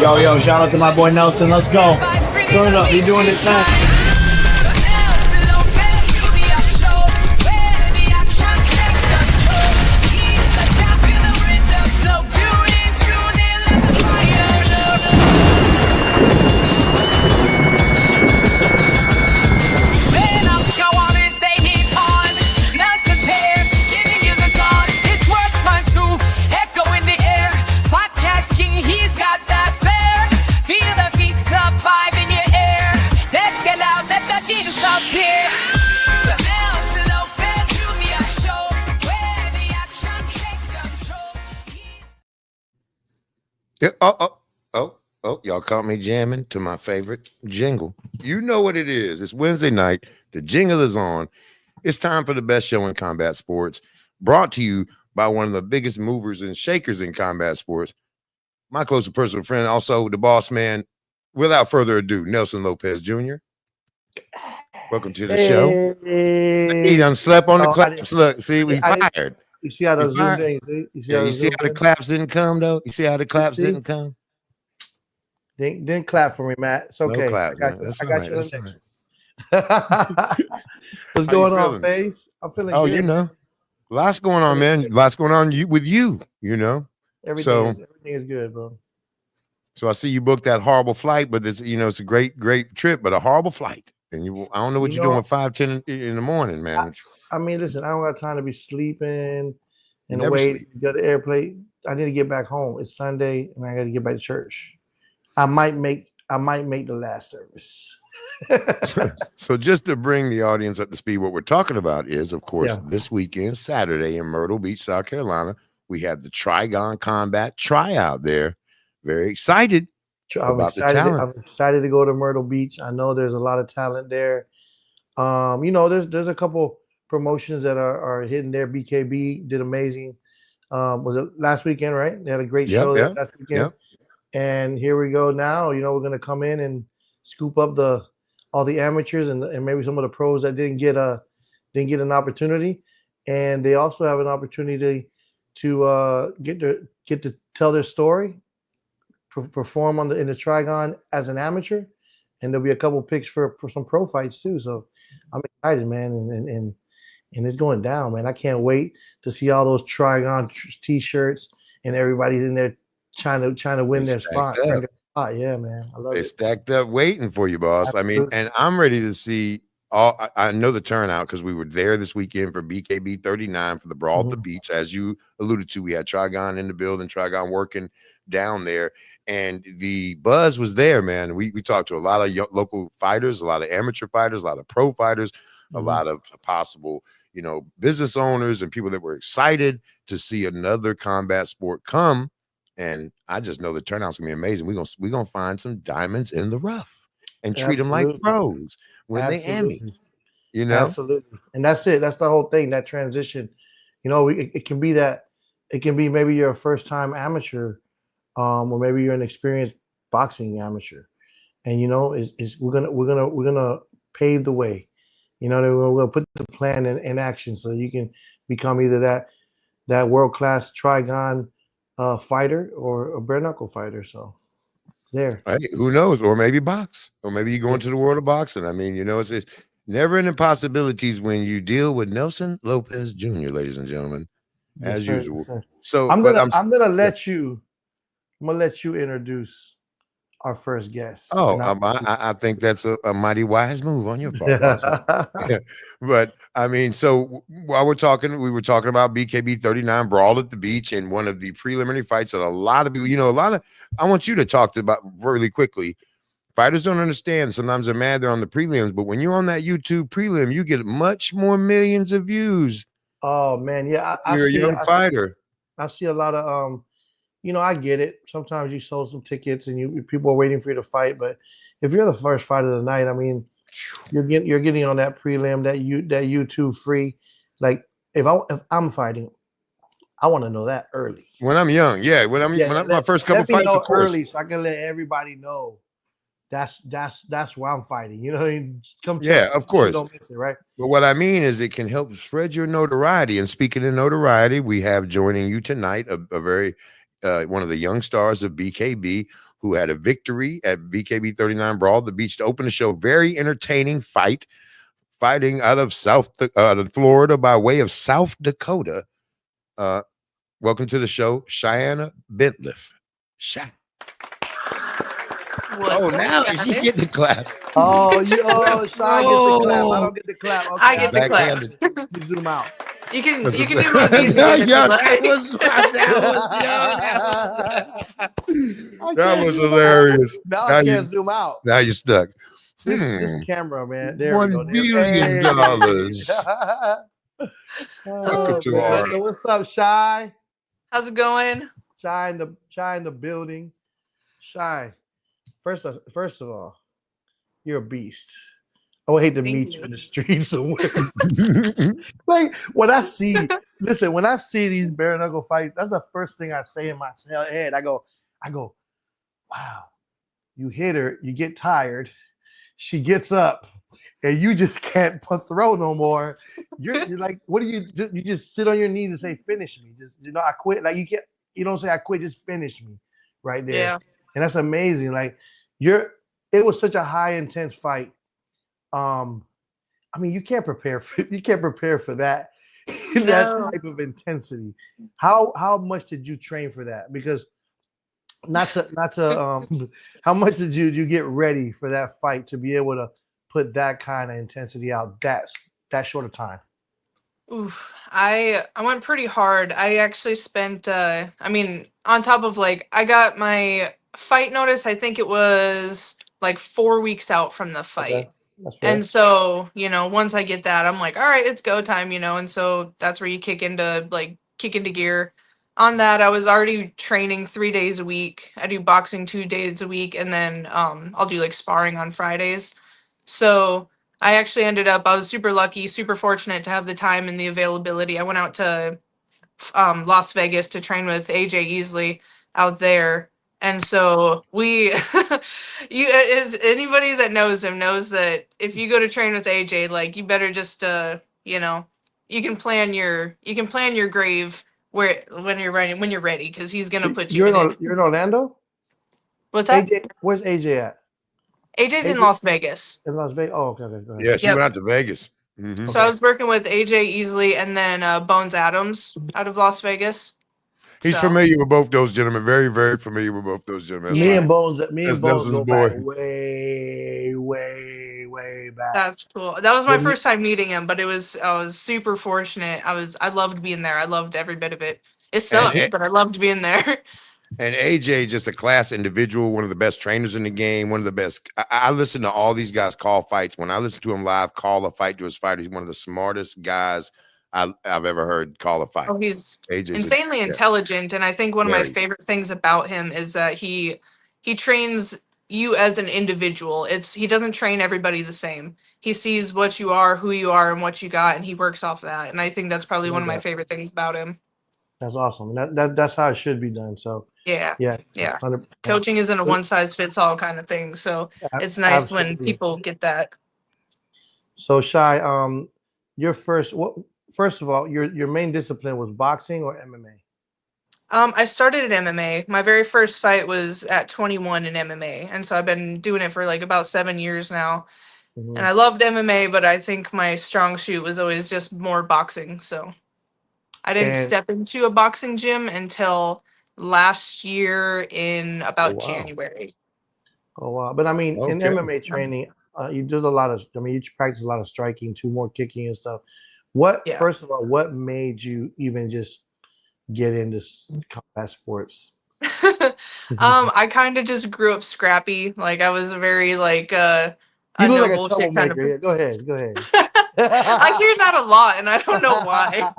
Yo, shout out to my boy Nelson. Let's go. Turn it up. He doing it now. Yeah, y'all caught me jamming to my favorite jingle. You know what it is. It's Wednesday night. The jingle is on. It's time for the best show in combat sports, brought to you by one of the biggest movers and shakers in combat sports, my close personal friend, also the boss man. Without further ado, Nelson Lopez Jr. Welcome to the show. He done slept on the claps. Look, see, we fired. You see how those zoomed in? You see how the claps didn't come, though? You see how the claps didn't come? Didn't clap for me, Matt. It's okay. No claps, I got you. What's going on, Face? I'm feeling good. You know. Lots going on, man. Lots going on with you, you know. Everything is good, bro. So I see you booked that horrible flight, but it's it's a great trip, but a horrible flight. And I don't know what you're doing at 5:10 in the morning, man. I mean, listen, I don't got time to be sleeping and wait to go to the airplane. I need to get back home. It's Sunday, and I got to get back to church. I might make the last service. So just to bring the audience up to speed, what we're talking about is, of course, this weekend, Saturday in Myrtle Beach, South Carolina, we have the Trigon Combat tryout there. Very excited about the talent. I'm excited to go to Myrtle Beach. I know there's a lot of talent there. There's a couple promotions that are hitting there. BKB did amazing. Was it last weekend, right? They had a great show last weekend. Yep. And here we go now. We're going to come in and scoop up all the amateurs and maybe some of the pros that didn't get an opportunity. And they also have an opportunity to get to tell their story, perform in the Trigon as an amateur, and there'll be a couple picks for some pro fights too. So I'm excited, man, and it's going down, man. I can't wait to see all those Trigon t-shirts and everybody's in there trying to win their spot. Yeah, man. I love it. Stacked up waiting for you, boss. Absolutely. I mean, and I'm ready to see I know the turnout because we were there this weekend for BKB 39 for the Brawl at the Beach. As you alluded to, we had Trigon in the building, Trigon working down there, and the buzz was there, man. We talked to a lot of local fighters, a lot of amateur fighters, a lot of pro fighters, a lot of possible, business owners and people that were excited to see another combat sport come. And I just know the turnout's gonna be amazing. We're gonna find some diamonds in the rough and treat them like pros when they Emmys. Absolutely. And that's it. That's the whole thing. That transition. It can be that. It can be maybe you're a first-time amateur, or maybe you're an experienced boxing amateur, and we're gonna pave the way. We're gonna put the plan in action so you can become either that world-class Trigon fighter or a bare knuckle fighter. So it's there. Hey, who knows? Or maybe box, or maybe you go into the world of boxing. I mean, it's never an impossibilities when you deal with Nelson Lopez Jr., ladies and gentlemen, as usual. Yes, so I'm gonna let you introduce our first guest. I think that's a mighty wise move on your part. But I mean, so while we were talking about BKB 39 Brawl at the Beach, and one of the preliminary fights that a lot of people, I want you to talk about really quickly. Fighters don't understand. Sometimes they're mad they're on the prelims, but when you're on that YouTube prelim, you get much more millions of views. Oh man, yeah. You're a young fighter. I see a lot of I get it. Sometimes you sold some tickets and people are waiting for you to fight. But if you're the first fight of the night, I mean, you're getting on that prelim, that YouTube free. Like if I'm fighting, I want to know that early. When I'm young, when my first couple fights, of course, early, so I can let everybody know that's where I'm fighting. Of course. Don't miss it, right? But what I mean is it can help spread your notoriety. And speaking of notoriety, we have joining you tonight a very one of the young stars of BKB, who had a victory at BKB 39 Brawl at the Beach to open the show. Very entertaining fighting out of Florida by way of South Dakota. Welcome to the show, Shyanna Blintliff. Shy. What's now she get the clap. Oh, Shy gets the clap. I don't get the clap. Okay, I get the clap. You zoom out. You can do both these again if you like. That was hilarious. Now I can't zoom out. Now you're stuck. This camera, man. There we go. $1 billion. So what's up, Shy? How's it going? Shy in the building. Shy. First of all, you're a beast. I would hate to meet you in the streets somewhere. Like when I see these bare knuckle fights, that's the first thing I say in my head. I go, wow, you hit her, you get tired, she gets up, and you just can't throw no more. You're like, what do you do? You just sit on your knees and say, finish me. Just I quit. Like you don't say I quit, just finish me right there. Yeah. And that's amazing. Like it was such a high intense fight. I mean, you can't prepare for that that type of intensity. How much did you train for that? Because not to how much did you get ready for that fight to be able to put that kind of intensity out that short of time? Oof, I went pretty hard. I actually spent I mean, on top of like I got my fight notice, I think it was like 4 weeks out from the fight. Okay. That's fair. And so, once I get that, I'm like, all right, it's go time, and so that's where you kick into gear. On that, I was already training 3 days a week. I do boxing 2 days a week, and then I'll do like sparring on Fridays. So I actually I was super lucky, super fortunate to have the time and the availability. I went out to Las Vegas to train with AJ Easley out there. And so is anybody that knows him knows that if you go to train with AJ, like you better just you can plan your grave when you're ready, because he's gonna put you in it. You're in Orlando? What's that? AJ, where's AJ at? AJ's in Las Vegas. In Las Vegas. Oh, okay. Go ahead. Yeah, she went out to Vegas. Mm-hmm. So I was working with AJ Easley and then Bones Adams out of Las Vegas. He's familiar with both those gentlemen. Very, very familiar with both those gentlemen. Me and Bones go back way back. That's cool. That was my first time meeting him, but I was super fortunate. I loved being there. I loved every bit of it. It sucked, but I loved being there. And AJ, just a class individual, one of the best trainers in the game, one of the best. I listen to all these guys call fights. When I listen to him live call a fight to his fighter, he's one of the smartest guys I've ever heard call a fight. Oh, he's AJ's insanely intelligent, and I think one of my favorite things about him is that he trains you as an individual. He doesn't train everybody the same. He sees what you are, who you are, and what you got, and he works off that. And I think that's probably one of my favorite things about him. That's awesome. That's how it should be done. So yeah. 100%. Coaching isn't a one size fits all kind of thing. So it's nice when people get that. So Shy, first of all, your main discipline was boxing or MMA? I started at MMA. My very first fight was at 21 in MMA, and so I've been doing it for like about 7 years now. Mm-hmm. And I loved MMA, but I think my strong suit was always just more boxing. So I didn't step into a boxing gym until last year in about January. Oh wow! But I mean, in MMA training, you do a lot of. I mean, you practice a lot of striking, too, more kicking and stuff. First of all, what made you even just get into combat sports? I kind of just grew up scrappy. Like I was a very like you look like a troublemaker. Yeah, go ahead. I hear that a lot, and I don't know why.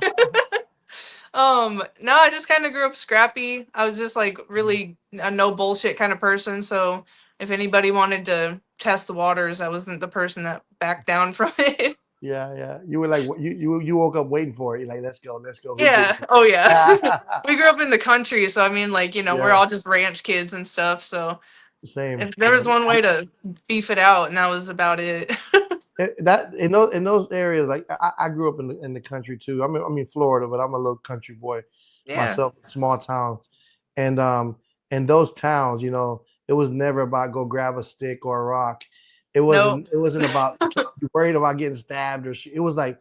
No, I just kind of grew up scrappy. I was just like really a no bullshit kind of person. So if anybody wanted to test the waters, I wasn't the person that backed down from it. Yeah. You were like you woke up waiting for it. You're like, let's go. Yeah. Oh yeah. We grew up in the country, so I mean, like we're all just ranch kids and stuff. So same. If there was one way to beef it out, and that was about it. That in those areas, like I grew up in the country too. I'm in Florida, but I'm a little country boy myself, small town, and those towns, It was never about go grab a stick or a rock. It Nope. wasn't about worried about getting stabbed or it was like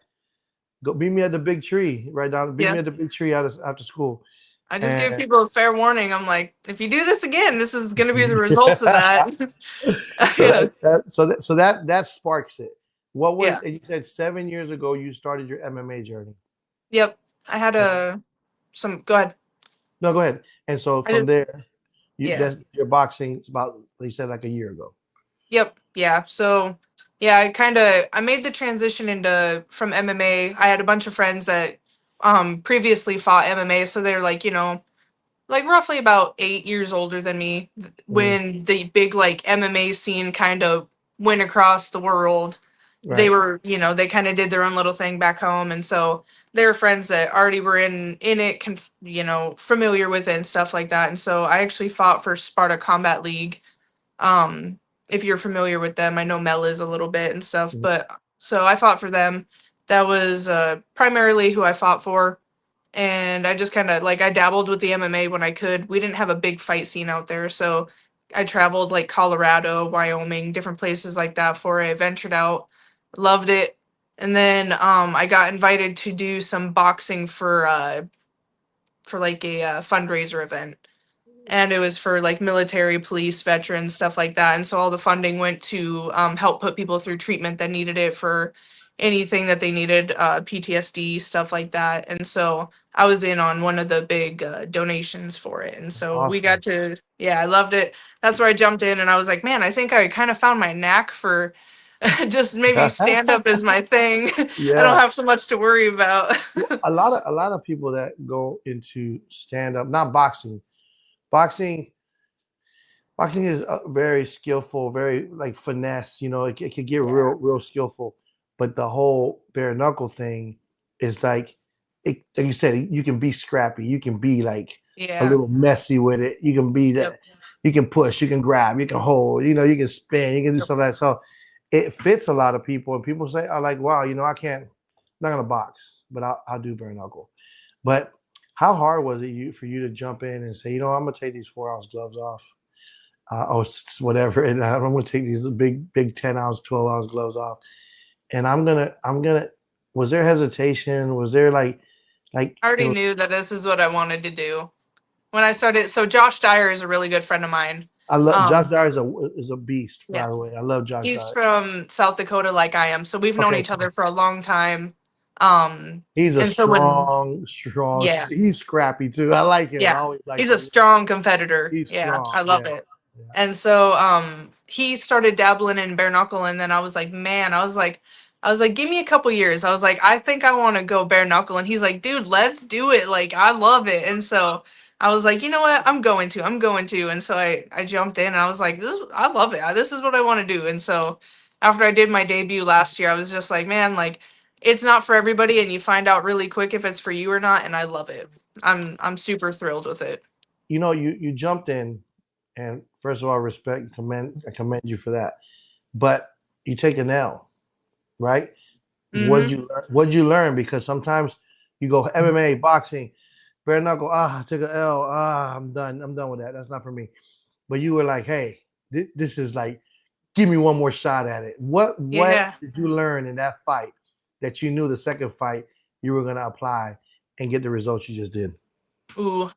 go meet me at the big tree right down. Meet Yeah. me at the big tree after school. I just give And people a fair warning. I'm like, if you do this again, this is going to be the results of that. so that sparks it. What was Yeah. and you said 7 years ago you started your MMA journey? Yep. I had go ahead. No, go ahead. And so I from just, there, yeah. that's your boxing. It's about you said like a year ago. Yep. Yeah. So, yeah, I made the transition from MMA. I had a bunch of friends that previously fought MMA, so they're like, like roughly about 8 years older than me when the big like MMA scene kind of went across the world. They Right. were, they kind of did their own little thing back home, and so they were friends that already were in it, familiar with it and stuff like that. And so I actually fought for Sparta Combat League. Um, if you're familiar with them, I know Mel is a little bit and stuff, Mhm. but so I fought for them. That was primarily who I fought for, and I just kind of like I dabbled with the MMA when I could. We didn't have a big fight scene out there, so I traveled like Colorado, Wyoming, different places like that for it. Ventured out, loved it, and then I got invited to do some boxing for like a fundraiser event, and it was for like military, police, veterans, stuff like that. And so all the funding went to help put people through treatment that needed it for anything that they needed, PTSD, stuff like that. And so I was in on one of the big donations for it. And so we Awesome. got to, yeah, I loved it. That's where I jumped in, and I was like, man, I think I kind of found my knack for just maybe stand up is my thing. I don't Yeah. have so much to worry about. Well, a lot of people that go into stand up, not boxing. Boxing boxing is very skillful, very like finesse. It could get Yeah. real skillful. But the whole bare knuckle thing is like, like you said, you can be scrappy. You can be like a Yeah. little messy with it. You can be Yep. that. You can push. You can grab. You can hold. You can spin. You can do Yep. something like that. So it fits a lot of people, and people say, "I like, wow, I can't. I'm not gonna box, but I'll do bare knuckle." But how hard was it for you to jump in and say, I'm gonna take these 4 ounce gloves off, or whatever, and I'm gonna take these big 10 ounce, 12 ounce gloves off, and I'm gonna. Was there hesitation? Was there like I it already was, knew that this is what I wanted to do when I started. So Josh Dyer is a really good friend of mine. I love Josh Um, Dyer is a beast. By the yes, way, I love Josh he's Dyer. from South Dakota, like I am. So we've known Okay, each cool. other for a long time. Um, He's a and so when, strong. yeah, He's scrappy too. I like him. I yeah, always he's liked a him. strong competitor. He's Yeah, strong. I love Yeah, it. yeah. And so he started dabbling in bare knuckle, and then I was like, man, I was like, give me a couple years. I was like, I think I want to go bare knuckle. And he's like, dude, let's do it. Like, I love it. And so I was like, you know what? I'm going to. And so I jumped in, and I was like, I love it. This is what I want to do. And so after I did my debut last year, I was just like, man, like it's not for everybody, and you find out really quick if it's for you or not. And I love it. I'm super thrilled with it. You jumped in, and first of all, respect and I commend you for that. But you take an L, right? Mm-hmm. What'd you learn? Because sometimes you go MMA, boxing, bare knuckle. I took an L. I'm done. I'm done with that. That's not for me. But you were like, hey, this is like, give me one more shot at it. What Yeah. did you learn in that fight that you knew the second fight you were gonna apply and get the results you just did? Ooh.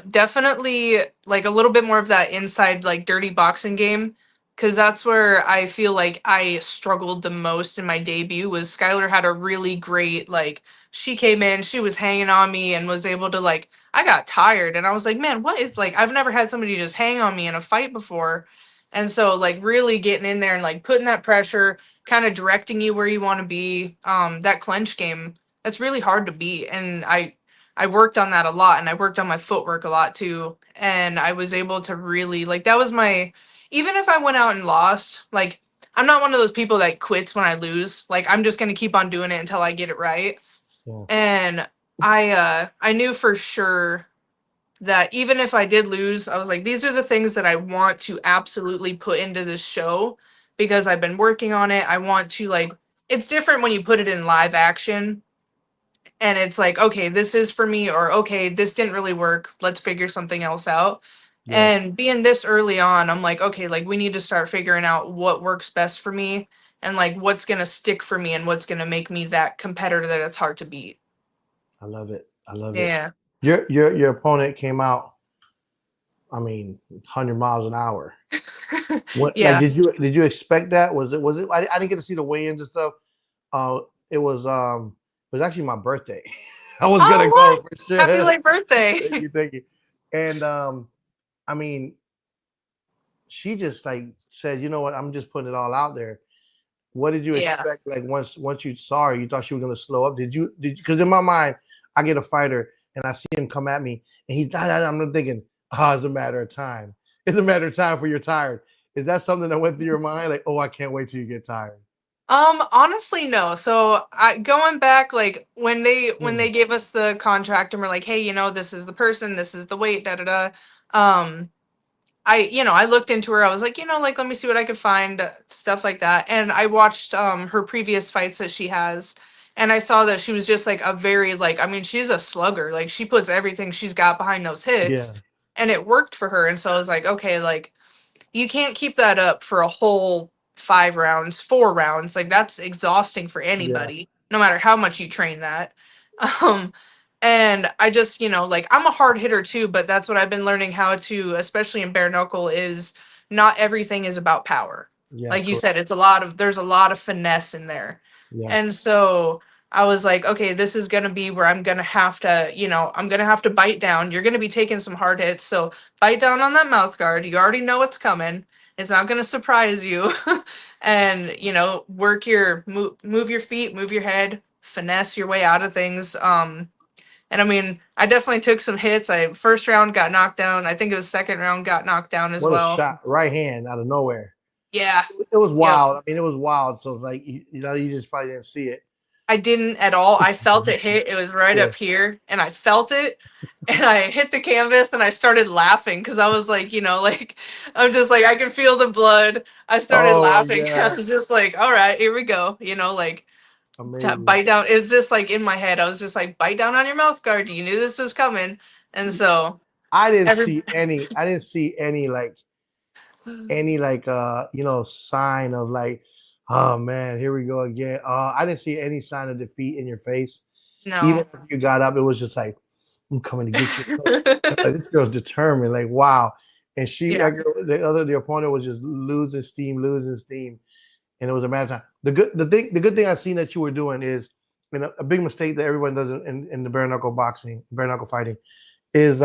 Definitely like a little bit more of that inside like dirty boxing game. Cause that's where I feel like I struggled the most in my debut was Skylar had a really great like she came in, she was hanging on me and was able to like I got tired and I was like, man, what is like I've never had somebody just hang on me in a fight before. And so like really getting in there and like putting that pressure, kind of directing you where you want to be. That clinch game, that's really hard to beat. And I worked on that a lot, and I worked on my footwork a lot too. And I was able to really like that was my even if I went out and lost, like I'm not one of those people that quits when I lose. Like I'm just gonna keep on doing it until I get it right. Yeah. And I knew for sure that even if I did lose, I was like, these are the things that I want to absolutely put into this show because I've been working on it. I want to like it's different when you put it in live action and it's like, okay, this is for me, or okay, this didn't really work. Let's figure something else out. And being this early on, I'm like, okay, like we need to start figuring out what works best for me and like what's gonna stick for me and what's gonna make me that competitor that it's hard to beat. I love it. I love it. Yeah. Your opponent came out, I mean, 100 miles an hour. What like Yeah. did you expect that? Was it I didn't get to see the weigh-ins and stuff. It was actually my birthday. I was Oh, gonna what? go for sure. Happy late birthday. Thank you. And I mean, she just like said, you know what, I'm just putting it all out there. What did you Yeah. expect? Like once you saw her, you thought she was gonna slow up. Did you because in my mind, I get a fighter and I see him come at me and I'm thinking, oh, it's a matter of time. It's a matter of time before you're tired. Is that something that went through your mind? Like, oh, I can't wait till you get tired. Honestly, no. So going back, like when they gave us the contract and we're like, hey, you know, this is the person, this is the weight, da da da. I looked into her. I was like, you know, like let me see what I could find, stuff like that. And I watched her previous fights that she has, and I saw that she was just like a very like, I mean, she's a slugger. Like she puts everything she's got behind those hits, Yeah, and it worked for her. And so I was like, okay, like you can't keep that up for a whole 5 rounds, 4 rounds. Like that's exhausting for yeah, anybody, no matter how much you train that. Um, and I just, like I'm a hard hitter too, but that's what I've been learning how to, especially in bare knuckle, is not everything is about power. yeah, Like you correct. said, there's a lot of finesse in there. Yeah, And so I was like, okay, this is gonna be where I'm gonna have to, I'm gonna have to bite down. You're gonna be taking some hard hits. So bite down on that mouth guard. You already know what's coming. It's not gonna surprise you. And work move your feet, move your head, finesse your way out of things. And I mean, I definitely took some hits. First round got knocked down. I think it was second round got knocked down as what a well. shot, right hand out of nowhere. Yeah. It was Yep. wild. I mean, it was wild. So it's like you just probably didn't see it. I didn't at all. I felt it hit. It was right Yeah. up here, and I felt it, and I hit the canvas, and I started laughing because I was like, like I'm just like I can feel the blood. I started Oh my laughing. I god, was just like, all right, here we go. Like amazing. bite down. It's just like in my head. I was just like, bite down on your mouth guard. You knew this was coming, and so I didn't every. see any. I didn't see any sign of like, oh man, here we go again. I didn't see any sign of defeat in your face. Even No. if you got up, it was just like, I'm coming to get you. Like, this girl's determined. Like, wow. And Yeah. the opponent was just losing steam, and it was a matter of time. The good thing I seen that you were doing is, and a big mistake that everyone does in the bare knuckle fighting, is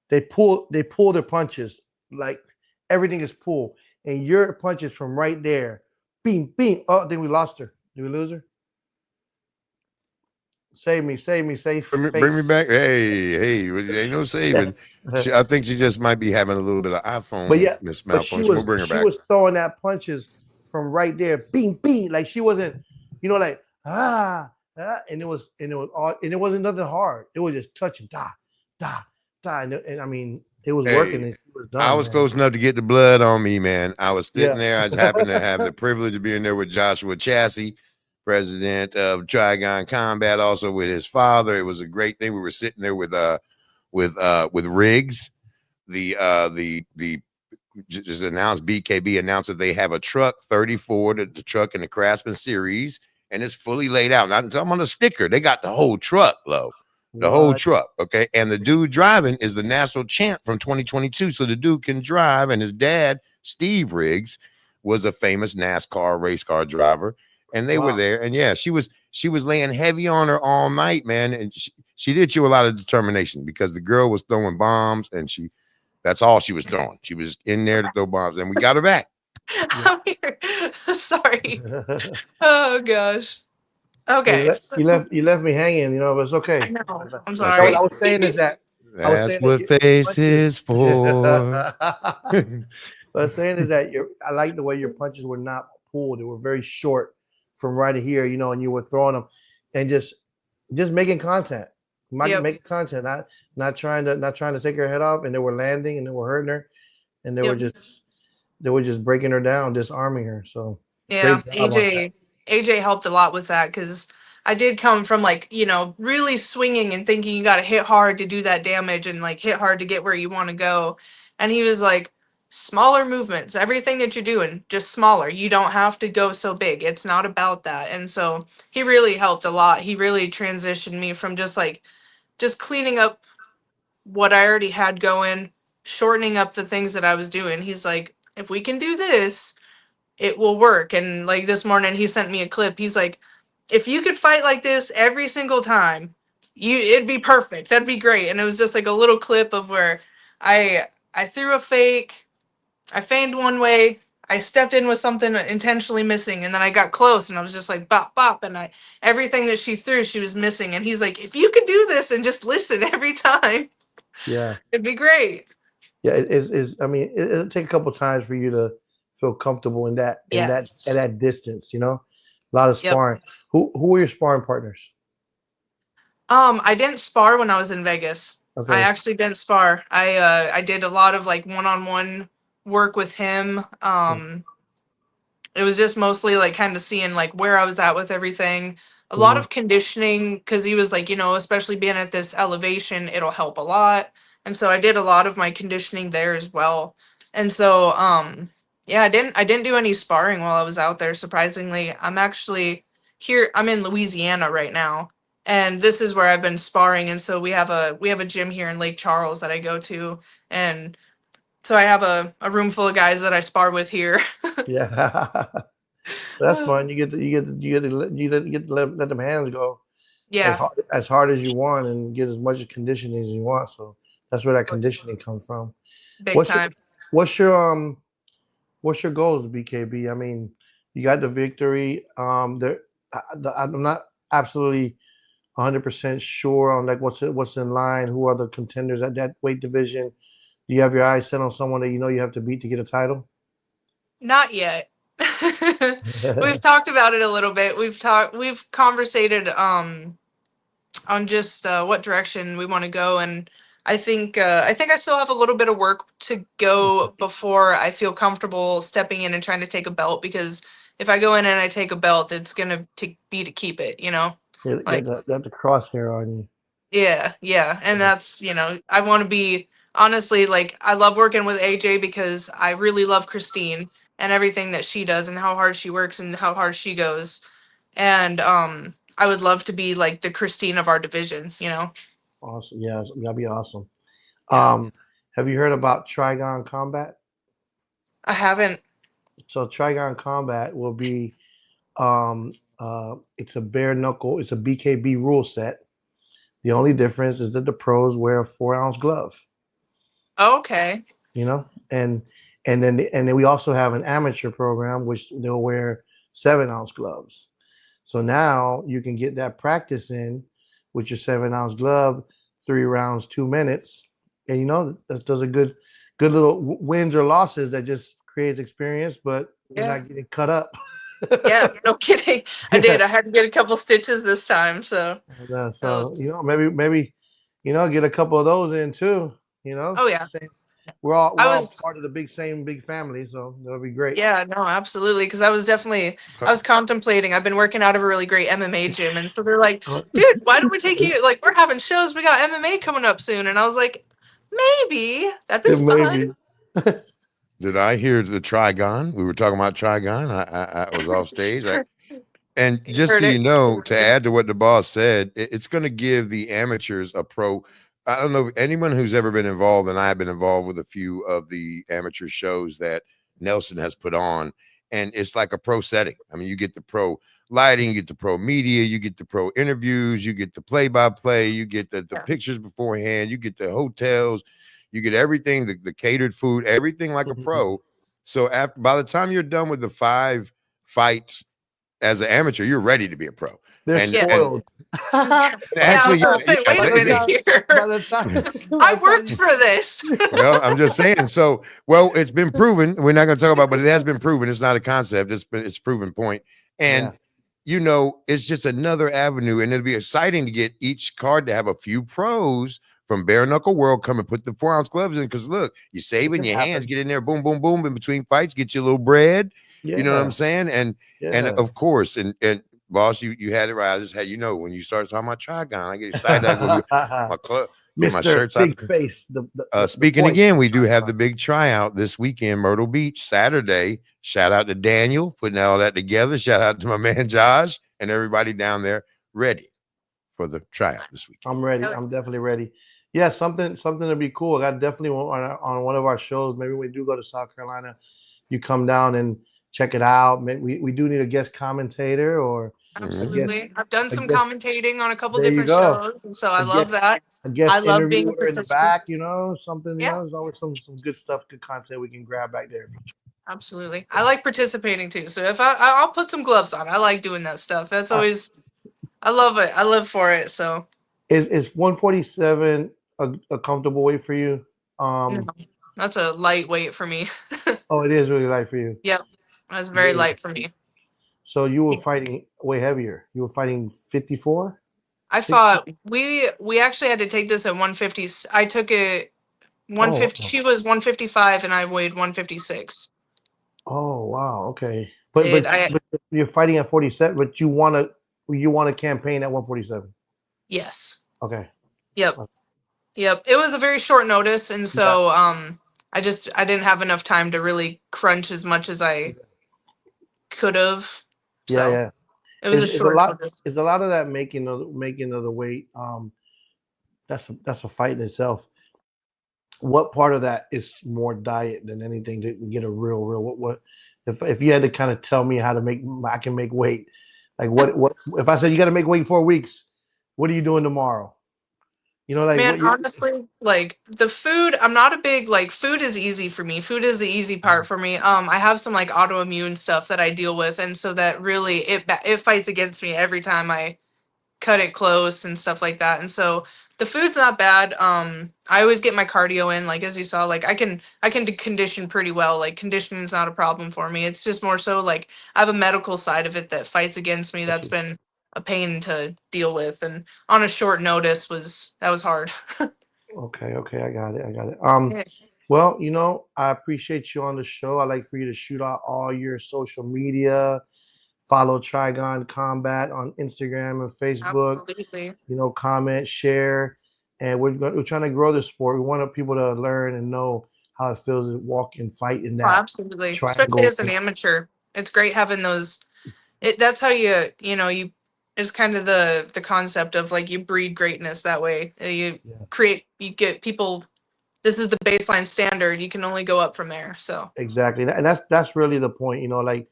they pull their punches, like everything is pulled, and your punches from right there, bing bing. Oh, then we lost her. Did we lose her? Save me. Bring me back. Hey, ain't no saving. I think she just might be having a little bit of iPhone malfunction. We'll bring her back. She was throwing that punches from right there, bing bing, like she wasn't, like and it wasn't nothing hard. It was just touching, da, and I mean, it was working. And she was done, I was close enough to get the blood on me, man. I was sitting there. I happened to have the privilege of being there with Joshua Chassie, president of Trigon Combat, also with his father. It was a great thing. We were sitting there with Riggs, the just announced BKB announced that they have a truck 34, the truck in the Craftsman series, and it's fully laid out. Not until I'm on the sticker. They got the whole truck, the whole truck. Okay, and the dude driving is the national champ from 2022, so the dude can drive. And his dad, Steve Riggs, was a famous NASCAR race car driver. And they were there, and yeah, she was laying heavy on her all night, man. And she did show a lot of determination because the girl was throwing bombs, and that's all she was throwing. She was in there to throw bombs, and we got her back. I'm here. Sorry. Oh gosh. Okay. You left me hanging, but it's okay. I know. I'm sorry. What I was saying is that that's what face is for. What I was saying is that I like the way your punches were not pulled; they were very short from right here, and you were throwing them and just making content. Making content, not trying to take her head off, and they were landing and they were hurting her, and they were just breaking her down, disarming her. So yeah, AJ helped a lot with that because I did come from like really swinging and thinking you got to hit hard to do that damage and like hit hard to get where you want to go, And he was like, smaller movements, everything that you're doing, just smaller. You don't have to go so big. It's not about that. And so he really helped a lot. He really transitioned me from just cleaning up what I already had going, shortening up the things that I was doing. He's like, if we can do this, it will work. And like this morning, he sent me a clip. He's like, if you could fight like this every single time, it'd be perfect. That'd be great. And it was just like a little clip of where I threw a fake, I feigned one way, I stepped in with something intentionally missing, and then I got close and I was just like bop bop, and everything that she threw, she was missing. And he's like, if you could do this and just listen every time, Yeah. it'd be great. Yeah, I mean, it'll take a couple times for you to feel comfortable in that Yes. at that distance, you know. A lot of Yep. sparring. Who were your sparring partners? I didn't spar when I was in Vegas. I Okay. actually didn't spar. I did a lot of like one-on-one work with him. It was just mostly like kind of seeing like where I was at with everything. A lot of conditioning, because he was like, especially being at this elevation, it'll help a lot. And so I did a lot of my conditioning there as well. And so yeah, I didn't do any sparring while I was out there, surprisingly. I'm actually here, I'm in Louisiana right now. And this is where I've been sparring. And so we have a gym here in Lake Charles that I go to. And so I have a room full of guys that I spar with here. Yeah. That's fun. You get to let them hands go Yeah. as hard as you want and get as much conditioning as you want. So that's where that conditioning comes from. Big What's time. what's your goals, BKB? I mean, you got the victory. I'm not absolutely 100% sure on like what's in line. Who are the contenders at that weight division? Do you have your eyes set on someone that you have to beat to get a title? Not yet. We've talked about it a little bit. We've conversated on just what direction we want to go, and I think I still have a little bit of work to go before I feel comfortable stepping in and trying to take a belt, because if I go in and I take a belt, it's gonna be to keep it, like Got the crosshair on you. yeah, and that's I want to be, honestly, like, I love working with AJ because I really love Christine and everything that she does and how hard she works and how hard she goes. And I would love to be like the Christine of our division, Awesome. Yeah, that'd be awesome. Yeah. Have you heard about Trigon Combat? I haven't. So Trigon Combat will be it's a bare knuckle, it's a BKB rule set. The only difference is that the pros wear a 4-ounce glove. Okay. And then we also have an amateur program which they'll wear 7-ounce gloves. So now you can get that practice in with your 7-ounce glove, 3 rounds, 2 minutes, and those are good little wins or losses that just creates experience, but you're not getting cut up. Yeah, no kidding. I did. I had to get a couple stitches this time, so. So maybe get a couple of those in too. Oh yeah. We're all part of the same big family, so that'll be great. Yeah, no, absolutely. Because I was contemplating. I've been working out of a really great MMA gym, and so they're like, "Dude, why don't we take you? Like, we're having shows. We got MMA coming up soon." And I was like, "Maybe that'd be fun." Did I hear the Trigon? We were talking about Trigon. I was off stage, right? And just so you know, to add to what the boss said, it's going to give the amateurs a pro. I don't know if anyone who's ever been involved, and I have been involved with a few of the amateur shows that Nelson has put on, and it's like a pro setting. I mean, you get the pro lighting, you get the pro media, you get the pro interviews, you get the play-by-play, you get the pictures beforehand, you get the hotels, you get everything, the catered food, everything like a pro. So by the time you're done with the 5 fights as an amateur, you're ready to be a pro. They're spoiled. Actually, wait a minute here. By the time I worked for this. Well, I'm just saying. So, it's been proven. We're not going to talk about, but it has been proven. It's not a concept. It's proven point. And it's just another avenue, and it'll be exciting to get each card to have a few pros from bare knuckle world come and put the 4-ounce gloves in, because look, you're saving your hands, get in there, boom, boom, boom, in between fights, get you a little bread. You know what I'm saying? And of course, and boss, you had it right. I just had when you start talking about Trigon, I get excited. My club, Get my Mr. shirts out. Big Face. Speaking again, we do have the big tryout this weekend, Myrtle Beach, Saturday. Shout out to Daniel putting all that together. Shout out to my man Josh and everybody down there ready for the tryout this weekend. I'm ready. I'm definitely ready. Yeah, something to be cool. I definitely want on one of our shows. Maybe we do go to South Carolina. You come down and check it out. We do need a guest commentator or absolutely. I've done some guest, commentating on a couple there you different go. shows, and so I love that. A guest I love being interviewer in the back, you know, something. You know, there's always some good stuff, good content we can grab back there. Absolutely. I like participating too. So if I'll put some gloves on. I like doing that stuff. That's always, I love it. I live for it. So is 147 a comfortable weight for you? no, that's a light weight for me. Oh, it is really light for you. Yep. That's very light for me. So you were fighting way heavier. You were fighting 54? I fought, we actually had to take this at 150. I took it 150. She was 155 and I weighed 156. Oh, wow. Okay. But you're fighting at 47, but you want to campaign at 147. Yes. Okay. Yep. Yep. It was a very short notice, and so I didn't have enough time to really crunch as much as I could have. So yeah. It was a short notice. It's a lot of that making of the weight. That's a fight in itself. What part of that is more diet than anything to get a real what if you had to kind of tell me how to I can make weight, like what if I said you got to make weight 4 weeks, what are you doing tomorrow? You know, like, man, honestly, like the food, I'm not a big, like, food is easy for me. Food is the easy part for me. I have some like autoimmune stuff that I deal with, and so that really it fights against me every time I cut it close and stuff like that. And so the food's not bad. I always get my cardio in, like, as you saw, like I can condition pretty well. Like conditioning is not a problem for me. It's just more so like I have a medical side of it that fights against me. That's been a pain to deal with, and on a short notice was hard. Okay, I got it. Well, you know, I appreciate you on the show. I like for you to shoot out all your social media. Follow Trigon Combat on Instagram and Facebook. Absolutely. You know, comment, share, and we're trying to grow the sport. We want people to learn and know how it feels to walk and fight in that. Absolutely, especially as an amateur. It's great having those. That's how you it's kind of the concept of like you breed greatness that way. You get people. This is the baseline standard. You can only go up from there. So exactly, and that's really the point. You know, like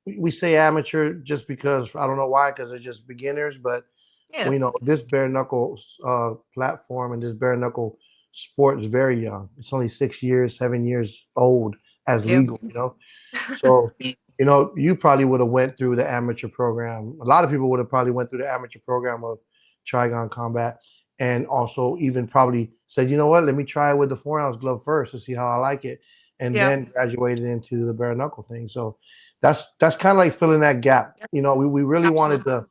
we say amateur just because I don't know why, because they're just beginners, but we know this bare knuckle platform and this bare knuckle sport is very young. It's only 6 years, 7 years old as legal. You know, so. You know, you probably would have went through the amateur program. A lot of people would have probably went through the amateur program of Trigon Combat, and also even probably said, you know what, let me try it with the 4-ounce glove first to see how I like it, and then graduated into the bare knuckle thing. So that's kind of like filling that gap. You know, we really wanted to.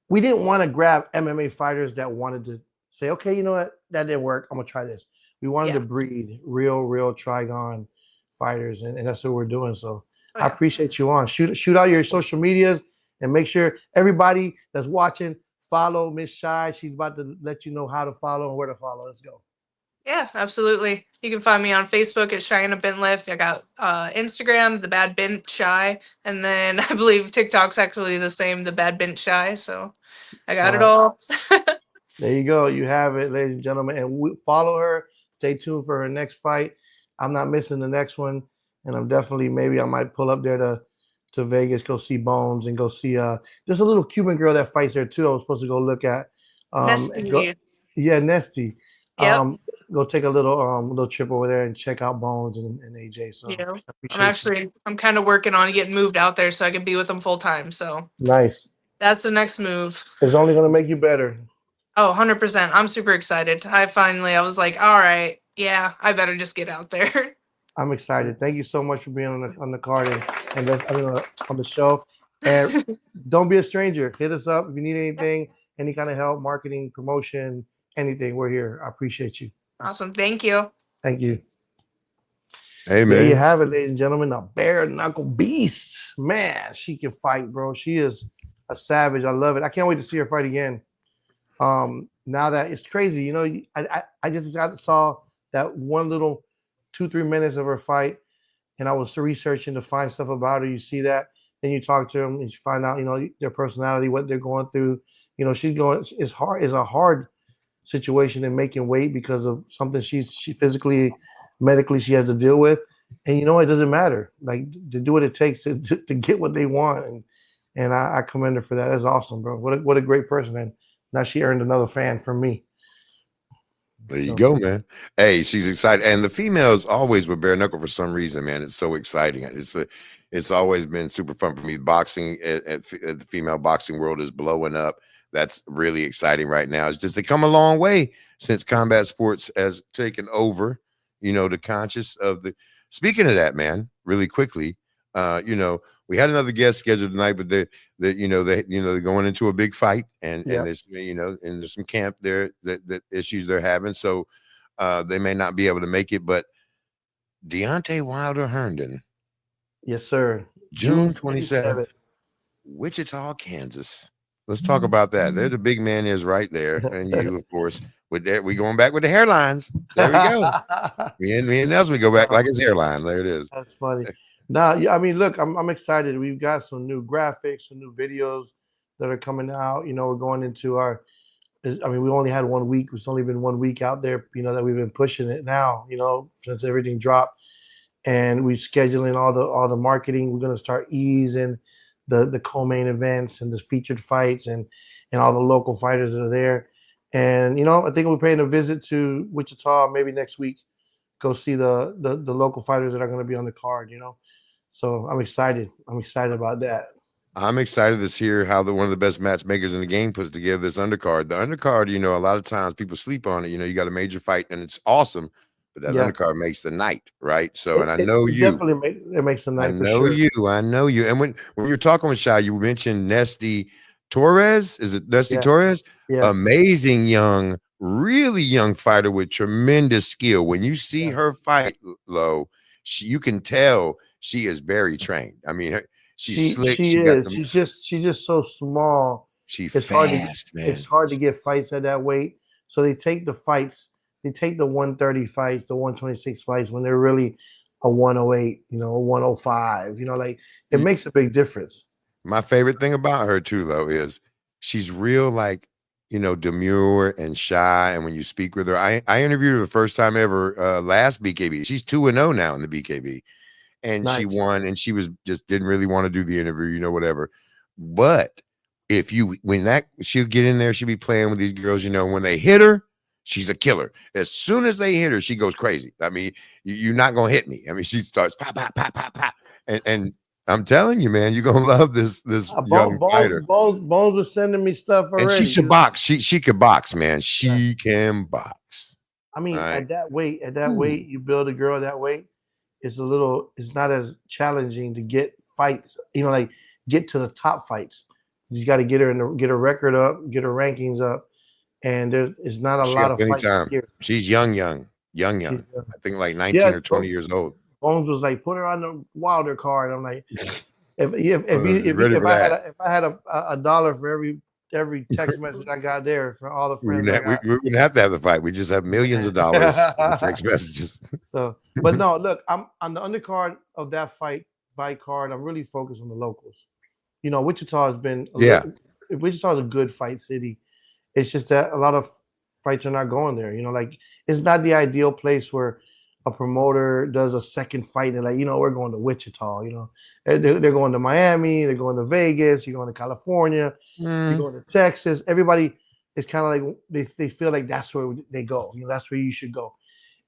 We didn't want to grab MMA fighters that wanted to say, okay, you know what, that didn't work, I'm gonna try this. We wanted to breed real Trigon fighters, and that's what we're doing. So. I appreciate you on. Shoot out your social medias and make sure everybody that's watching follow Miss Shy. She's about to let you know how to follow and where to follow. Let's go. Yeah, absolutely. You can find me on Facebook at Shyanna Blintliff. I got Instagram, the Bad Bint Shy, and then I believe TikTok's actually the same, the Bad Bint Shy. So I got it all. There you go. You have it, ladies and gentlemen. And follow her. Stay tuned for her next fight. I'm not missing the next one. And I'm definitely, maybe I might pull up there to Vegas, go see Bones, and go see there's a little Cuban girl that fights there too. I was supposed to go look at. Nesty. Nesty. Yep. Go take a little trip over there and check out Bones and AJ. So I'm kind of working on getting moved out there so I can be with them full time. So nice. That's the next move. It's only gonna make you better. Oh, 100%. I'm super excited. I was like, all right, yeah, I better just get out there. I'm excited. Thank you so much for being on the card and on the show. And don't be a stranger. Hit us up if you need anything, any kind of help, marketing, promotion, anything. We're here. I appreciate you. Awesome. Thank you. Thank you. Hey, man. There you have it, ladies and gentlemen. A bare knuckle beast. Man, she can fight, bro. She is a savage. I love it. I can't wait to see her fight again. now that it's crazy, you know, I just saw that one little 2-3 minutes of her fight, and I was researching to find stuff about her. You see that, then you talk to them and you find out, you know, their personality, what they're going through. You know, she's going. It's hard. It's a hard situation in making weight because of something she physically, medically she has to deal with. And you know, it doesn't matter. Like to do what it takes to get what they want, and I commend her for that. That's awesome, bro. What a great person, and now she earned another fan from me. There you go, man. Hey, she's excited, and the females always with bare knuckle for some reason, man. It's so exciting. It's always been super fun for me. Boxing at the female boxing world is blowing up. That's really exciting right now. It's just they come a long way since combat sports has taken over. You know, the conscious of the. Speaking of that, man, really quickly, you know, we had another guest scheduled tonight, but they're going into a big fight, and there's and there's some camp there that issues they're having, so they may not be able to make it. But Deontay Wilder Herndon, yes, sir, June 27th, Wichita, Kansas. Let's talk about that. There, the big man is right there, and you, of course, with that, we going back with the hairlines. There we go. me and Nelson, we go back like his hairline. There it is. That's funny. Now, I mean, look, I'm excited. We've got some new graphics, some new videos that are coming out. You know, we're going into our. I mean, we only had 1 week. It's only been 1 week out there. You know that we've been pushing it now. You know, since everything dropped, and we're scheduling all the marketing. We're going to start easing the co-main events and the featured fights and all the local fighters that are there. And you know, I think we're paying a visit to Wichita maybe next week. Go see the local fighters that are going to be on the card. You know. So I'm excited. I'm excited about that. I'm excited to hear how one of the best matchmakers in the game puts together this undercard. The undercard, you know, a lot of times people sleep on it. You know, you got a major fight and it's awesome, but that undercard makes the night, right? So, and I know you definitely it makes the night. I know you. And when you're talking with Shy, you mentioned Nesty Torres. Is it Nesty Torres? Yeah. Amazing young, really young fighter with tremendous skill. When you see her fight, you can tell she is very trained. I mean, she's slick. She's just so small. It's fast, man. It's hard to get fights at that weight. So they take the fights. They take the 130 fights, the 126 fights when they're really a 108, you know, a 105. You know, like it makes a big difference. My favorite thing about her too, though, is she's real, like, you know, demure and shy. And when you speak with her, I interviewed her the first time ever last BKB. She's 2-0 now in the BKB. And she won, and she was just didn't really want to do the interview, you know, whatever. But she'll get in there, she'll be playing with these girls, you know, when they hit her, she's a killer. As soon as they hit her, she goes crazy. I mean, you're not gonna hit me. I mean, she starts pop, pop, pop, pop, pop. And I'm telling you, man, you're gonna love this young fighter. Bones was sending me stuff already. And she should box. She could box, man. She can box. I mean, at that weight, you build a girl that weight. It's not as challenging to get fights, you know, like get to the top fights. You got to get her record up, get her rankings up, and there's not a lot of fights here. She's young. I think like 19 or 20 years old. Bones was like, put her on the Wilder card. I'm like, if I had a dollar for every text message I got there for all the friends, we wouldn't have to have the fight. We just have millions of dollars in text messages. So, but no, look, I'm on the undercard of that fight card. I'm really focused on the locals. You know, Wichita has been Wichita is a good fight city. It's just that a lot of fights are not going there. You know, like it's not the ideal place where a promoter does a second fight and like, you know, we're going to Wichita, you know, they're going to Miami, they're going to Vegas, you're going to California, you're going to Texas. Everybody is kind of like, they feel like that's where they go. You know, that's where you should go.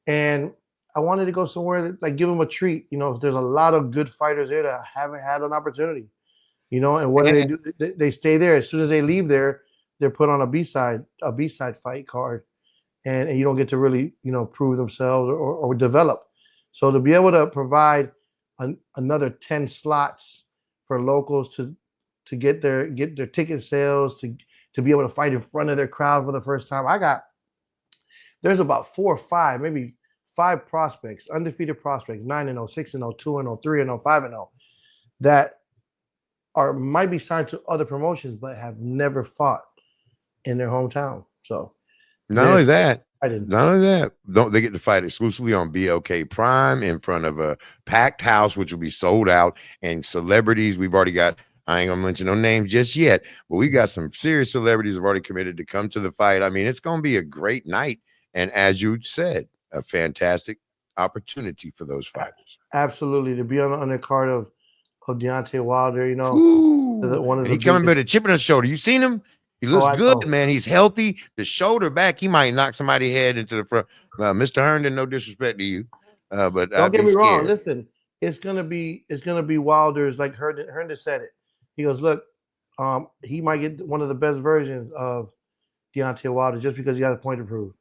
And I wanted to go somewhere that, like, give them a treat. You know, if there's a lot of good fighters there that haven't had an opportunity, you know, and what do? They stay there. As soon as they leave there, they're put on a B-side fight card. And you don't get to really, you know, prove themselves or develop. So to be able to provide another 10 slots for locals to get their ticket sales, to be able to fight in front of their crowd for the first time. There's about 4 or 5, maybe 5 prospects, undefeated prospects, 9-0, 6-0, 2-0, 3-0, 5-0, that might be signed to other promotions but have never fought in their hometown. So Not only that, fighting. not only that, don't they get to fight exclusively on BLK Prime in front of a packed house, which will be sold out, and celebrities. We've already got. I ain't gonna mention no names just yet, but we got some serious celebrities have already committed to come to the fight. I mean, it's gonna be a great night, and as you said, a fantastic opportunity for those fighters. Absolutely, to be on the card of Deontay Wilder, you know, one of and the he coming with biggest. a chip in his shoulder. You seen him? He looks I good, know. man. He's healthy. The shoulder back, he might knock somebody's head into the front. Mr. Herndon, no disrespect to you, but Don't I'd get be me scared. wrong. Listen, it's gonna be Wilder's, like Herndon said it. He goes, look, he might get one of the best versions of Deontay Wilder just because he got a point to prove.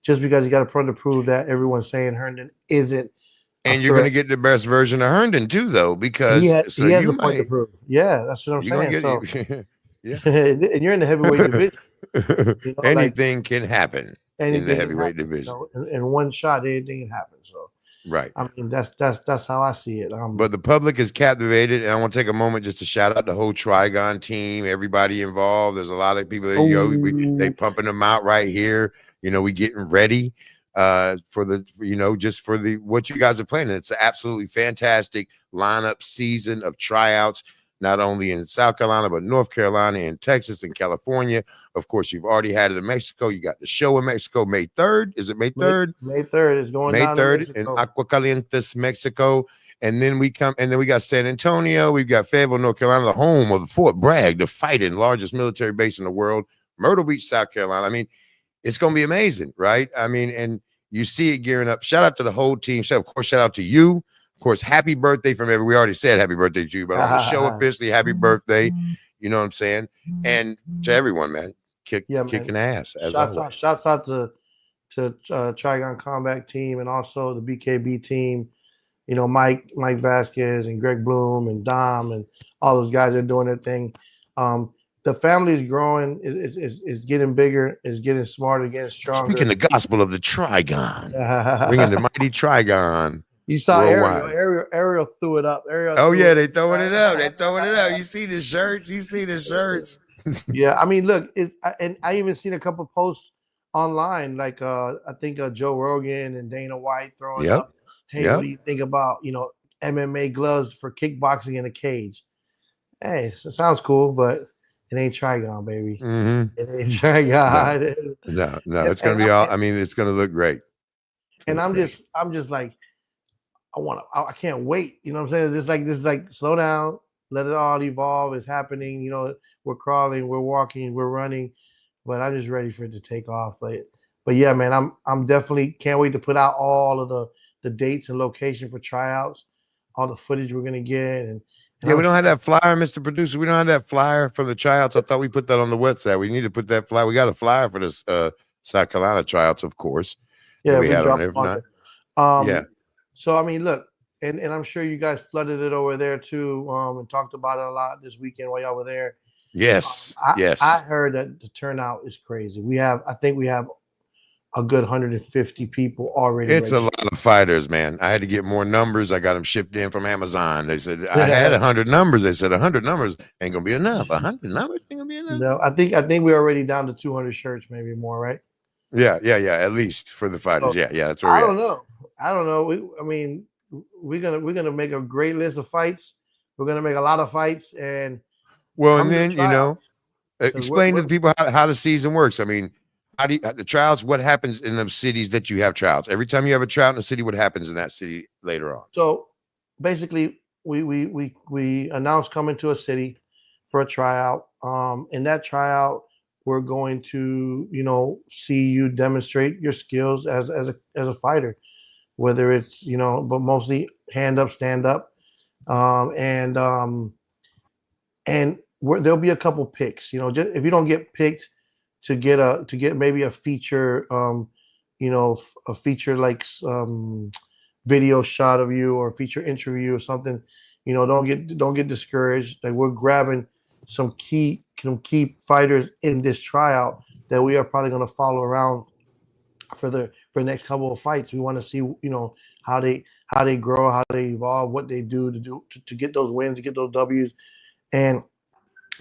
Just because he got a point to prove that everyone's saying Herndon isn't. And you're going to get the best version of Herndon too, though, because he has a point to prove. Yeah, that's what I'm saying. So, yeah, and you're in the heavyweight division. You know, anything can happen in the heavyweight division. You know, in one shot, anything can happen. So, right. I mean, that's how I see it. But the public is captivated, and I want to take a moment just to shout out the whole Trigon team, everybody involved. There's a lot of people that they pumping them out right here. You know, we getting ready for the, you know, just for the what you guys are planning. It's an absolutely fantastic lineup season of tryouts, not only in South Carolina, but North Carolina and Texas and California. Of course, you've already had it in Mexico. You got the show in Mexico May 3rd. Is it May 3rd? May 3rd is going down May 3rd in Aguascalientes, Mexico. And then we got San Antonio. We've got Fayetteville, North Carolina, the home of Fort Bragg, the fighting largest military base in the world. Myrtle Beach, South Carolina. I mean, it's going to be amazing, right? I mean, and you see it gearing up. Shout out to the whole team. Of course, shout out to you. Of course, happy birthday from everyone. We already said happy birthday to you, but on the show officially, happy birthday. You know what I'm saying? And to everyone, man, kicking ass. Shouts out to Trigon Combat Team and also the BKB team. You know, Mike Vasquez and Greg Bloom and Dom and all those guys are doing their thing. The family is growing, is getting bigger, is getting smarter, getting stronger. Speaking the gospel of the Trigon, bringing the mighty Trigon. You saw Ariel threw it up. They throwing it up. They throwing it up. You see the shirts. Yeah, I mean, look, and I even seen a couple posts online, like I think Joe Rogan and Dana White throwing up. Hey, what do you think about, you know, MMA gloves for kickboxing in a cage? Hey, it sounds cool, but it ain't Trigon, baby. It ain't Trigon. No, it's gonna be all. I mean, it's gonna look great. And I'm just like, I can't wait. You know what I'm saying? This is like slow down, let it all evolve. It's happening. You know, we're crawling, we're walking, we're running, but I'm just ready for it to take off. But yeah, man, I'm definitely can't wait to put out all of the dates and location for tryouts, all the footage we're gonna get. And we don't have that flyer, Mr. Producer. We don't have that flyer for the tryouts. I thought we put that on the website. We need to put that flyer. We got a flyer for this South Carolina tryouts, of course. Yeah, we had on there. So I mean, look, and I'm sure you guys flooded it over there too, and talked about it a lot this weekend while y'all were there. Yes, yes. I heard that the turnout is crazy. I think we have a good 150 people already. It's a lot of fighters, man. I had to get more numbers. I got them shipped in from Amazon. They said I had 100 numbers. They said 100 numbers ain't gonna be enough. 100 numbers ain't gonna be enough. No, I think we're already down to 200 shirts, maybe more, right? Yeah. At least for the fighters. So, yeah. That's where I don't know. We're gonna make a great list of fights. We're gonna make a lot of fights, and then you know, explain to the people how the season works. I mean, how do the trials? What happens in the cities that you have trials? Every time you have a tryout in a city, what happens in that city later on? So basically, we announce coming to a city for a tryout. In that tryout, we're going to, you know, see you demonstrate your skills as a fighter, whether it's, you know, but mostly hand up, stand up, and there'll be a couple picks. You know, just if you don't get picked to get maybe a feature, you know, a feature like video shot of you or a feature interview or something, you know, don't get discouraged. Like, we're grabbing some key fighters in this tryout that we are probably going to follow around for the next couple of fights. We want to see, you know, how they grow, how they evolve, what they do to get those wins, to get those W's, and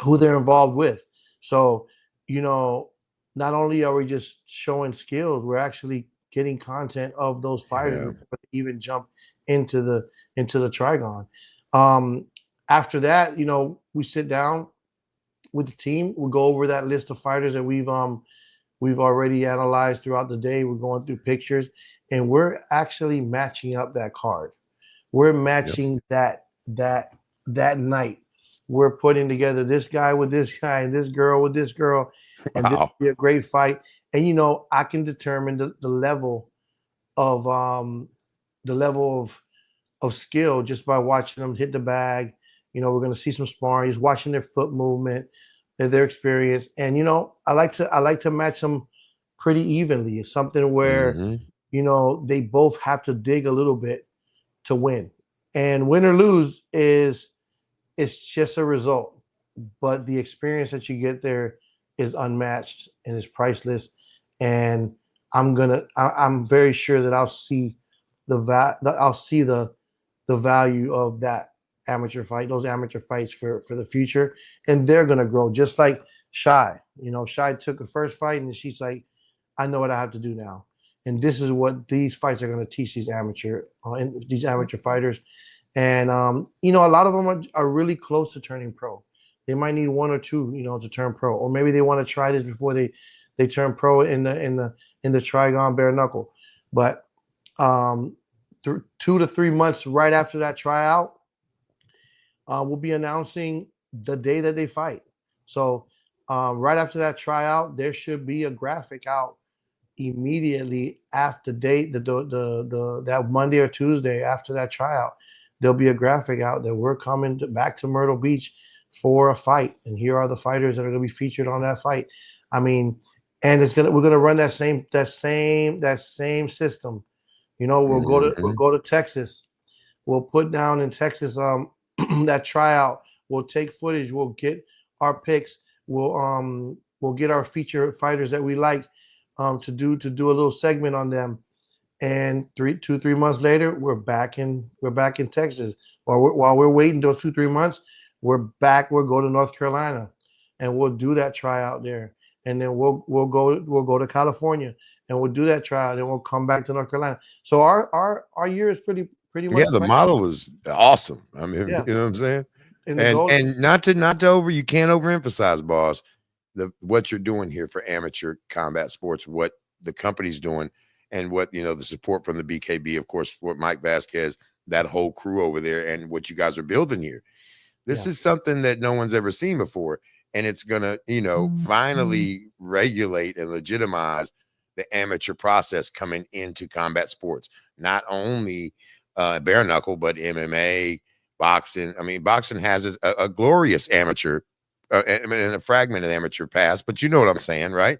who they're involved with. So, you know, not only are we just showing skills, we're actually getting content of those fighters before they even jump into the trigon. After that, you know, we sit down with the team. We go over that list of fighters that we've already analyzed throughout the day. We're going through pictures, and we're actually matching up that card. We're matching that night. We're putting together this guy with this guy and this girl with this girl, and this will be a great fight. And you know, I can determine the level of skill just by watching them hit the bag. You know, we're going to see some sparring, just watching their foot movement, their experience, and you know, I like to match them pretty evenly. It's something where you know they both have to dig a little bit to win, and win or lose is it's just a result, but the experience that you get there is unmatched and is priceless. And I'm very sure that I'll see the value of that amateur fight, those amateur fights for the future, and they're gonna grow just like Shy. You know, Shy took a first fight and she's like, I know what I have to do now, and this is what these fights are gonna teach these amateur fighters. And you know, a lot of them are really close to turning pro. They might need one or two, you know, to turn pro, or maybe they want to try this before they turn pro in the Trigon bare knuckle. But 2 to 3 months right after that tryout, we'll be announcing the day that they fight. So right after that tryout, there should be a graphic out immediately after date, that Monday or Tuesday after that tryout. There'll be a graphic out that we're coming back to Myrtle Beach for a fight, and here are the fighters that are going to be featured on that fight. I mean, and we're gonna run that same system. You know, we'll go to Texas. We'll put down in Texas that tryout. We'll take footage. We'll get our picks. We'll get our feature fighters that we like to do a little segment on them. And 3 months later, we're back in Texas. While we're waiting those 2-3 months, we're back. We'll go to North Carolina, and we'll do that tryout there. And then we'll go to California, and we'll do that tryout, and we'll come back to North Carolina. So our year is pretty much. Yeah, the model is awesome. I mean, you know what I'm saying? And not to you can't overemphasize, boss, what you're doing here for amateur combat sports, what the company's doing. And what, you know, the support from the BKB, of course, what Mike Vasquez, that whole crew over there, and what you guys are building here. This is something that no one's ever seen before. And it's going to, you know, finally regulate and legitimize the amateur process coming into combat sports. Not only bare knuckle, but MMA, boxing. I mean, boxing has a glorious amateur and a fragmented amateur past, but you know what I'm saying, right?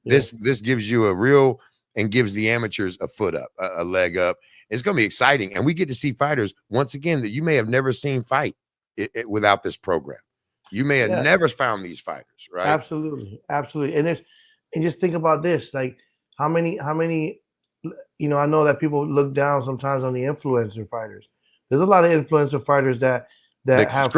Yeah. This gives you a real, and gives the amateurs a foot up, a leg up. It's going to be exciting. And we get to see fighters, once again, that you may have never seen fight without this program. You may have never found these fighters, right? Absolutely. And just think about this, like how many, you know, I know that people look down sometimes on the influencer fighters. There's a lot of influencer fighters that have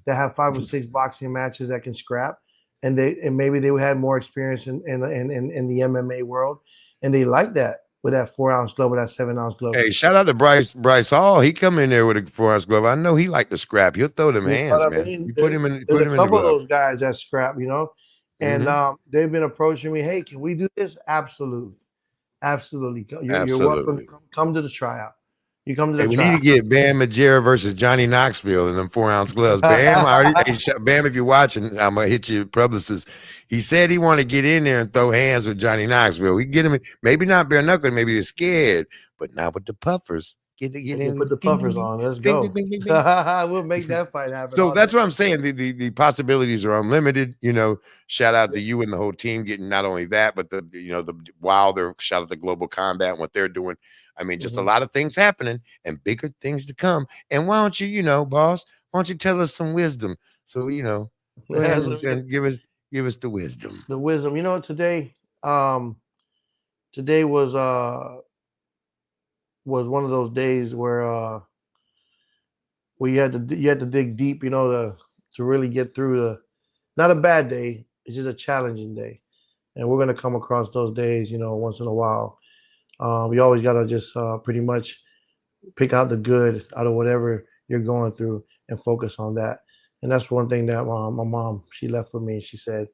have 5 or 6 boxing matches that can scrap. And maybe they had more experience in the MMA world. And they like that with that 4-ounce glove or that 7-ounce glove. Hey, shout out to Bryce Hall. He come in there with a 4-ounce glove. I know he like to scrap. He'll throw them hands, man. You put him in. There's a couple of those guys that scrap, you know, and they've been approaching me. Hey, can we do this? Absolutely. You're welcome. Come to the tryout. You come to the tryout. We need to get Bam Majera versus Johnny Knoxville in them 4-ounce gloves. Bam, Bam, if you're watching, I'm gonna hit you, publicist. He said he want to get in there and throw hands with Johnny Knoxville. We can get him, maybe not bare knuckle, maybe they're scared, but not with the puffers. Get in. Put the puffers on. Let's go. We'll make that fight happen. So that's what I'm saying. The possibilities are unlimited. You know, shout out to you and the whole team getting not only that, but the Wilder. Shout out to Global Combat and what they're doing. I mean, just a lot of things happening and bigger things to come. And why don't you, boss? Why don't you tell us some wisdom? So and give us the wisdom. The wisdom. You know, today was one of those days where you had to dig deep, to really get through not a bad day. It's just a challenging day. and we're gonna come across those days, you know, once in a while. You always gotta just pretty much pick out the good out of whatever you're going through and focus on that. And that's one thing that my mom, she left for me. She said,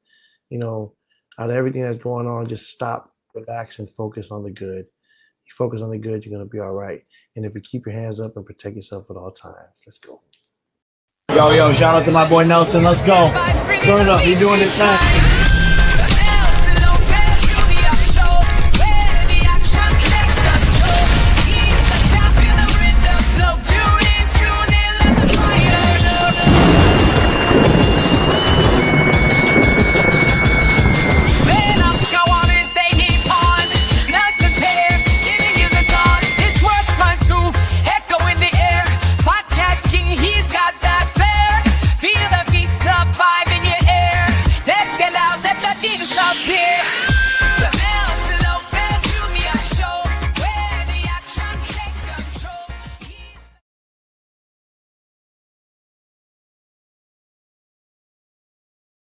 you know, out of everything that's going on, just stop, relax, and focus on the good. You focus on the good, you're gonna be all right. And if you keep your hands up and protect yourself at all times, let's go. Yo, shout out to my boy Nelson. Let's go. Turn it up. You doing it thing.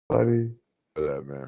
Buddy. Man.